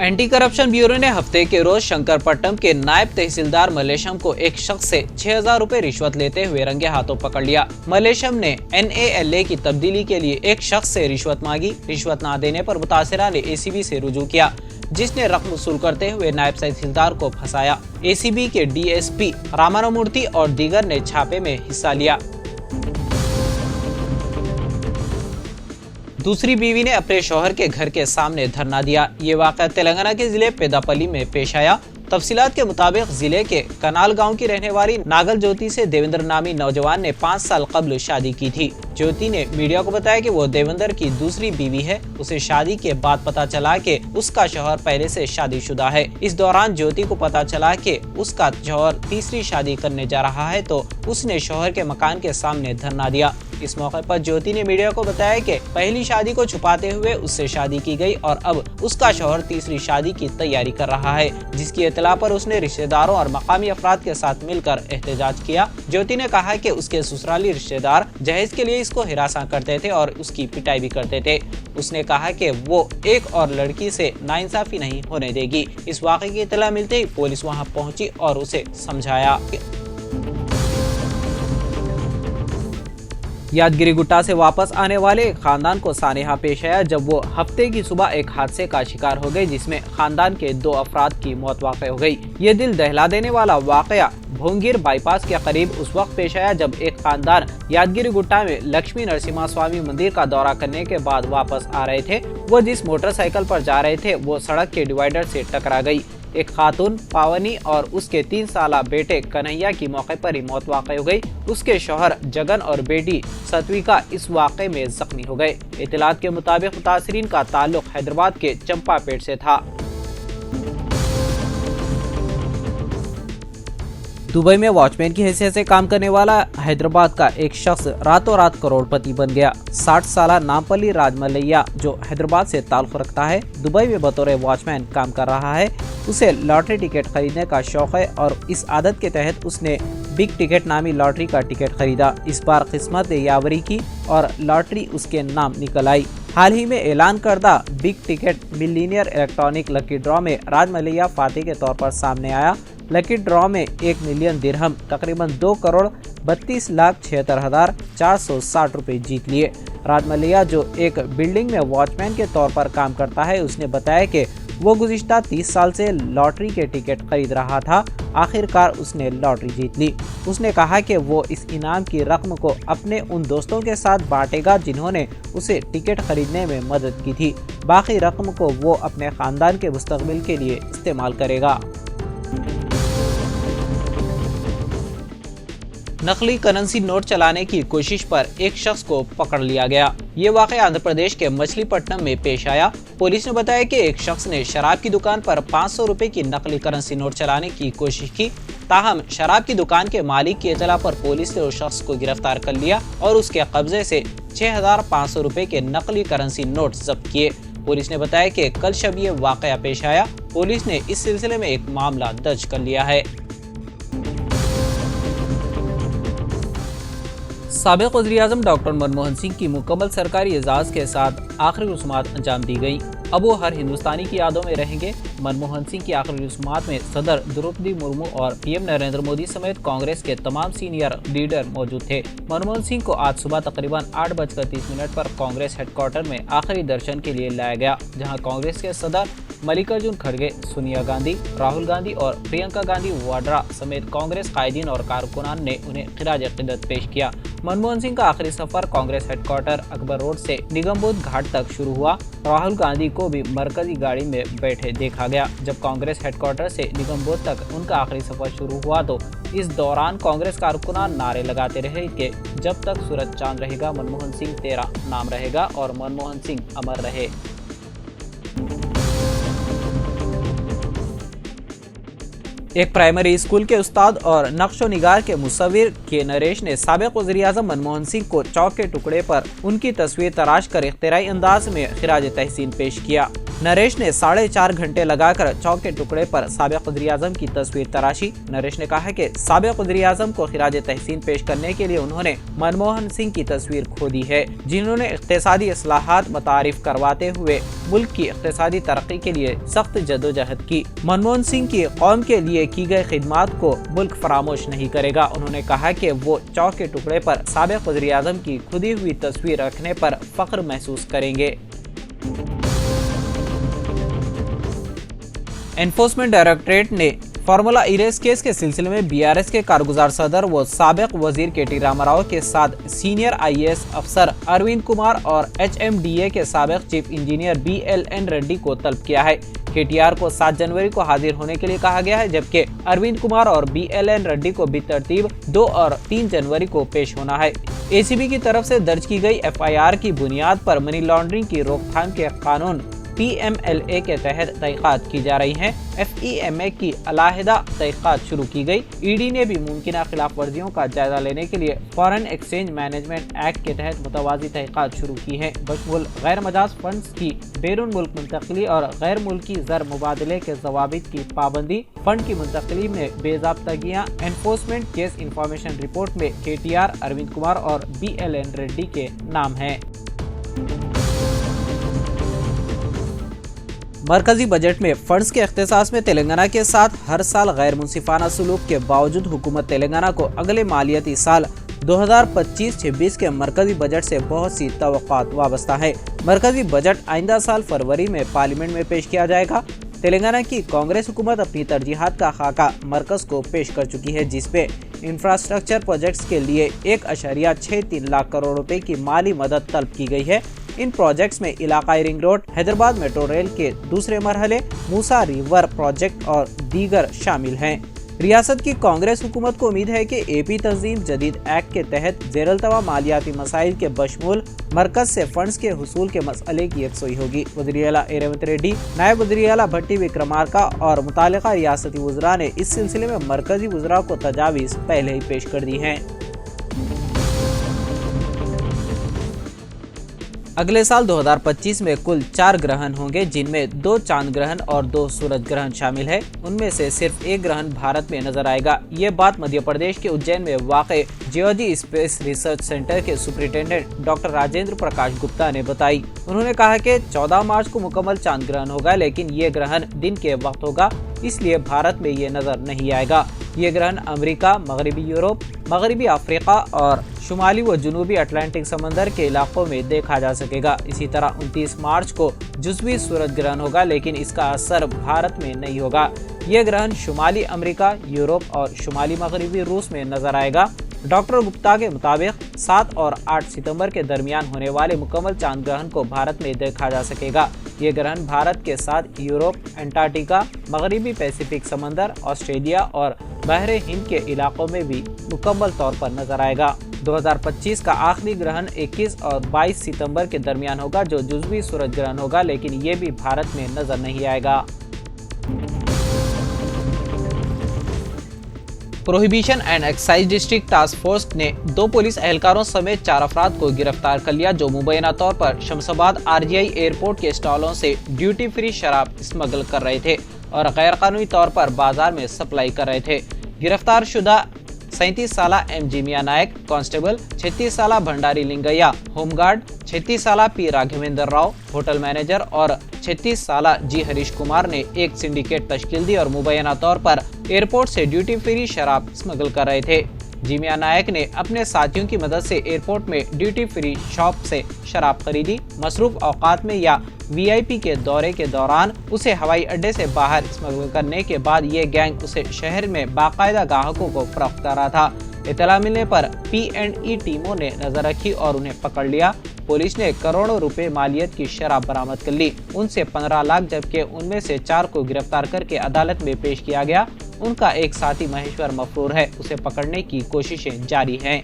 Anti corruption bureau ने हफ्ते के रोज शंकरपट्टनम के नायब तहसीलदार मल्लेशम को एक शख्स से 6,000 रुपए रिश्वत लेते हुए रंगे हाथों पकड़ लिया। मल्लेशम ने NALA की तब्दीली के लिए एक शख्स से रिश्वत मांगी। रिश्वत न देने पर मुतासिरा ने ACB से रुजू किया, जिसने रकम वसूल करते हुए नायब तहसीलदार को फंसाया। ACB के DSP रामानमूर्ति और दीगर ने छापे में हिस्सा लिया। दूसरी बीवी ने अपने शौहर के घर के सामने धरना दिया। ये वाक़या तेलंगाना के जिले पेदापल्ली में पेश आया। तफसीलात के मुताबिक जिले के कनाल गांव की रहने वाली नागल ज्योति से देवेंद्र नामी नौजवान ने 5 साल कबल शादी की थी। ज्योति ने मीडिया को बताया कि वो देवेंद्र की दूसरी बीवी है। उसे शादी के बाद पता चला कि उसका शौहर पहले से शादीशुदा है। इस दौरान ज्योति को पता चला कि उसका शौहर तीसरी शादी करने जा रहा है, तो उसने शौहर के मकान के सामने धरना दिया। इस मौके पर ज्योति ने मीडिया को बताया कि पहली शादी को छुपाते हुए उससे शादी की गई और अब उसका शौहर तीसरी शादी की तैयारी कर रहा है, जिसकी इत्तला पर उसने रिश्तेदारों और मकामी अफराद के साथ मिलकर एहतजाज किया। ज्योति ने कहा कि उसके ससुराली रिश्तेदार जहेज के लिए इसको हिरासा करते थे और उसकी पिटाई भी करते थे। उसने कहा कि वो एक और लड़की से नाइंसाफी नहीं होने देगी। इस वाक़े की इत्तला मिलते ही पुलिस वहां पहुंची और उसे समझाया। यादगिरी गुट्टा से वापस आने वाले एक खानदान को सानेहा पेश आया जब वो हफ्ते की सुबह एक हादसे का शिकार हो गए, जिसमें खानदान के 2 अफराद की मौत वाक़ हो गई। ये दिल दहला देने वाला वाक़या भोंगीर बाईपास के करीब उस वक्त पेश आया जब एक खानदान यादगिरी गुट्टा में लक्ष्मी नरसिम्हा स्वामी मंदिर का दौरा करने के बाद वापस आ रहे थे। वो जिस मोटरसाइकिल पर जा रहे थे वो सड़क के डिवाइडर से टकरा गई। एक खातून पावनी और उसके 3 साला बेटे कन्हैया की मौके पर ही मौत वाक़ हो गई। उसके शौहर जगन और बेटी सत्विका इस वाक़े में जख्मी हो गए। इत्तलात के मुताबिक मुतासरीन का ताल्लुक हैदराबाद के चंपापेट से था। दुबई में वॉचमैन की हैसियत से काम करने वाला हैदराबाद का एक शख्स रातों रात करोड़पति बन गया। 60 साला नामपल्ली राजमलैया, जो हैदराबाद से ताल्लुक़ रखता है, दुबई में बतौर वॉचमैन काम कर रहा है। उसे लॉटरी टिकट खरीदने का शौक है और इस आदत के तहत उसने बिग टिकट नामी लॉटरी का टिकट खरीदा। इस बार किस्मत यावरी की और लॉटरी उसके नाम निकल आई। हाल ही में ऐलान करदा big ticket millionaire electronic lucky draw में राजमलैया फातेह के तौर पर सामने आया। लकी ड्रॉ में 1 मिलियन दिरहम तकरीबन 2,32,76,460 रुपए जीत लिए। राजमलैया, जो एक बिल्डिंग में वॉचमैन के तौर पर काम करता है, उसने बताया कि वो गुज़िश्ता 30 साल से लॉटरी के टिकट खरीद रहा था। आखिरकार उसने लॉटरी जीत ली। उसने कहा कि वो इस इनाम की रकम को अपने उन दोस्तों के साथ बांटेगा जिन्होंने उसे टिकट खरीदने में मदद की थी। बाकी रकम को वो अपने खानदान के मुस्तकबिल के लिए इस्तेमाल करेगा। नकली करेंसी नोट चलाने की कोशिश पर एक शख्स को पकड़ लिया गया। ये वाक़या आंध्र प्रदेश के मछलीपट्टनम में पेश आया। पुलिस ने बताया कि एक शख्स ने शराब की दुकान पर 500 रुपए की नकली करेंसी नोट चलाने की कोशिश की। ताहम शराब की दुकान के मालिक की इत्तला पर पुलिस ने उस शख्स को गिरफ्तार कर लिया और उसके कब्जे से 6,500 रुपए के नकली करेंसी नोट जब्त किए। पुलिस ने बताया कि कल शब ये वाक़या पेश आया। पुलिस ने इस सिलसिले में एक मामला दर्ज कर लिया है। साबिक़ वज़ीर-ए-आज़म डॉक्टर मनमोहन सिंह की मुकम्मल सरकारी एजाज़ के साथ आखिरी रस्मात अंजाम दी गई। अब वो हर हिंदुस्तानी की यादों में रहेंगे। मनमोहन सिंह की आखिरी रस्मात में सदर द्रौपदी मुर्मू और PM नरेंद्र मोदी समेत कांग्रेस के तमाम सीनियर लीडर मौजूद थे। मनमोहन सिंह को आज सुबह तकरीबन 8:30 पर कांग्रेस हेडक्वार्टर में आखिरी दर्शन के लिए लाया गया, जहां कांग्रेस के सदर मल्लिकार्जुन खड़गे, सोनिया गांधी, राहुल गांधी और प्रियंका गांधी वाड्रा समेत कांग्रेस कायदीन और कारकुनान ने उन्हें खिराज-ए-क़िदत पेश किया। मनमोहन सिंह का आखिरी सफर कांग्रेस हेडक्वार्टर अकबर रोड से निगमबोध घाट तक शुरू हुआ। राहुल गांधी को भी मरकजी गाड़ी में बैठे देखा गया। जब कांग्रेस हेडक्वार्टर से निगमबोध तक उनका आखिरी सफर शुरू हुआ तो इस दौरान कांग्रेस कारकुनान नारे लगाते रहे कि जब तक सूरज चांद रहेगा मनमोहन सिंह तेरा नाम रहेगा और मनमोहन सिंह अमर रहे। एक प्राइमरी स्कूल के उस्ताद और नक्शो निगार के मुसव्विर के नरेश ने साबिक़ वज़ीर-ए-आज़म मनमोहन सिंह को चौक के टुकड़े पर उनकी तस्वीर तराश कर इख्तिराई अंदाज में खिराज तहसीन पेश किया। नरेश ने 4.5 घंटे लगाकर चौक के टुकड़े पर साबिक वज़ीर-ए-आज़म की तस्वीर तराशी। नरेश ने कहा कि साबिक वज़ीर-ए-आज़म को खिराज तहसीन पेश करने के लिए उन्होंने मनमोहन सिंह की तस्वीर खो दी है, जिन्होंने इक़्तिसादी इस्लाहात मुतारिफ करवाते हुए मुल्क की इक़्तिसादी तरक्की के लिए सख्त जदोजहद की। मनमोहन सिंह की कौम के लिए की गई खिदमात को मुल्क फरामोश नहीं करेगा। उन्होंने कहा कि वो चौक के टुकड़े पर साबिक वज़ीर-ए-आज़म की खुदी हुई तस्वीर रखने पर फख्र महसूस करेंगे। एनफोर्समेंट डायरेक्टरेट ने फार्मूला ई-रेस केस के सिलसिले में बीआरएस के कारगुजार सदर व साबिक वजीर के.टी. रामाराव के साथ सीनियर आईएएस अफसर अरविंद कुमार और एचएमडीए के साबिक चीफ इंजीनियर बीएलएन रेड्डी को तलब किया है। केटीआर को 7 जनवरी को हाजिर होने के लिए कहा गया है, जबकि अरविंद कुमार और बीएलएन रेड्डी को बेतरतीब 2 और 3 जनवरी को पेश होना है। एसीबी की तरफ से दर्ज की गई एफआईआर की बुनियाद पर मनी लॉन्ड्रिंग की रोकथाम के कानून PMLA के तहत तहकीकात की जा रही हैं। FEMA की अलहदा तहकीकात शुरू की गई। ईडी ने भी मुमकिन खिलाफ वर्जियों का जायजा लेने के लिए फॉरेन एक्सचेंज मैनेजमेंट एक्ट के तहत मुतवाज़ी तहकीकात शुरू की है। बशमुल गैर मजाज फंड्स की बैरून मुल्क मुंतकली और गैर मुल्की ज़र मुबादले के ज़वाबित की पाबंदी, फंड की मुंतकली में बेज़ाब्तगियाँ। एनफोर्समेंट केस इंफॉर्मेशन रिपोर्ट में KTR, अरविंद कुमार और BLN रेड्डी के नाम हैं। मरकजी बजट में फंड्स के इख्तिसास में तेलंगाना के साथ हर साल गैर मुनसिफाना सलूक के बावजूद हुकूमत तेलंगाना को अगले मालियाती साल 2025-26 के मरकजी बजट से बहुत सी तवक्कुआत वाबस्ता है। मरकजी बजट आइंदा साल फरवरी में पार्लियामेंट में पेश किया जाएगा। तेलंगाना की कांग्रेस हुकूमत अपनी तरजीहात का खाका मरकज को पेश कर चुकी है, जिसपे इंफ्रास्ट्रक्चर प्रोजेक्ट्स के लिए 1.63 लाख करोड़ रुपए की माली मदद तलब की गई है। इन प्रोजेक्ट्स में इलाकाई ring road, Hyderabad metro rail के दूसरे मरहले, मूसा रिवर प्रोजेक्ट और दीगर शामिल हैं। रियासत की कांग्रेस हुकूमत को उम्मीद है कि AP तंजीम जदीद एक्ट के तहत ज़ेरअल्तवा मालियाती मसाइल के बशमूल मरकज से फंड्स के हुसूल के मसले की यकसोई होगी। वज़ीर आला रेवंत रेड्डी, नायब वज़ीर आला भट्टी विक्रमार्का और मुतालिका रियासती वज़रा ने इस सिलसिले में मरकजी वज़रा को तजावीज़ पहले ही पेश कर दी हैं। अगले साल 2025 में कुल 4 ग्रहण होंगे, जिनमें 2 चांद ग्रहण और 2 सूरज ग्रहण शामिल है। उनमें से सिर्फ एक ग्रहण भारत में नजर आएगा। ये बात मध्य प्रदेश के उज्जैन में वाक़े जियोलॉजी स्पेस रिसर्च सेंटर के सुपरिटेंडेंट डॉक्टर राजेंद्र प्रकाश गुप्ता ने बताई। उन्होंने कहा कि 14 मार्च को मुकम्मल चांद ग्रहण होगा, लेकिन ये ग्रहण दिन के वक्त होगा, इसलिए भारत में ये नजर नहीं आएगा। ये ग्रहण अमेरिका, मगरबी यूरोप, मगरबी अफ्रीका और शुमाली व जनूबी अटलांटिक समंदर के इलाकों में देखा जा सकेगा। इसी तरह 29 मार्च को जुज़वी सूरज ग्रहण होगा, लेकिन इसका असर भारत में नहीं होगा। यह ग्रहण शुमाली अमेरिका, यूरोप और शुमाली मगरबी रूस में नजर आएगा। डॉक्टर गुप्ता के मुताबिक 7 और 8 सितंबर के दरमियान होने वाले मुकम्मल चांद ग्रहण को भारत में देखा जा सकेगा। ये ग्रहण भारत के साथ यूरोप, अंटार्कटिका, मगरबी पैसिफिक समंदर, ऑस्ट्रेलिया और बहरे हिंद के इलाकों में भी मुकम्मल तौर पर नजर आएगा। 2025 का आखिरी ग्रहण 21 और 22 सितंबर के दरमियान होगा, जो जुज़वी सूरज ग्रहण होगा, लेकिन ये भी भारत में नजर नहीं आएगा। Prohibition and excise district task force ने 2 पुलिस एहलकारों समेत 4 अफराद को गिरफ्तार कर लिया, जो मुबैना तौर पर शमशाबाद RGI एयरपोर्ट के स्टॉलों से ड्यूटी फ्री शराब स्मगल कर रहे थे और गैर कानूनी तौर पर बाजार में सप्लाई कर रहे थे। गिरफ्तार शुदा 37 साला M जिमिया नायक कांस्टेबल, 36 साला भंडारी लिंगैया होमगार्ड, 36 साला P Raghavendra Rao hotel manager और 36 साला G हरीश कुमार ने एक सिंडिकेट तश्कील दी और मुबैना तौर पर एयरपोर्ट से ड्यूटी फ्री शराब स्मगल कर रहे थे। जिमिया नायक ने अपने साथियों की मदद से एयरपोर्ट में ड्यूटी फ्री शॉप से शराब खरीदी। मसरूफ औकात में या VIP के दौरे के दौरान उसे हवाई अड्डे से बाहर स्मगल करने के बाद ये गैंग उसे शहर में बाकायदा ग्राहकों को फरोख्त कर रहा था। इत्तला मिलने पर P&E टीमों ने नजर रखी और उन्हें पकड़ लिया। पुलिस ने करोड़ों रुपए मालियत की शराब बरामद कर ली। उनसे 15 लाख, जबकि उनमें से 4 को गिरफ्तार करके अदालत में पेश किया गया। उनका एक साथी महेश्वर मफरूर है, उसे पकड़ने की कोशिशें जारी हैं।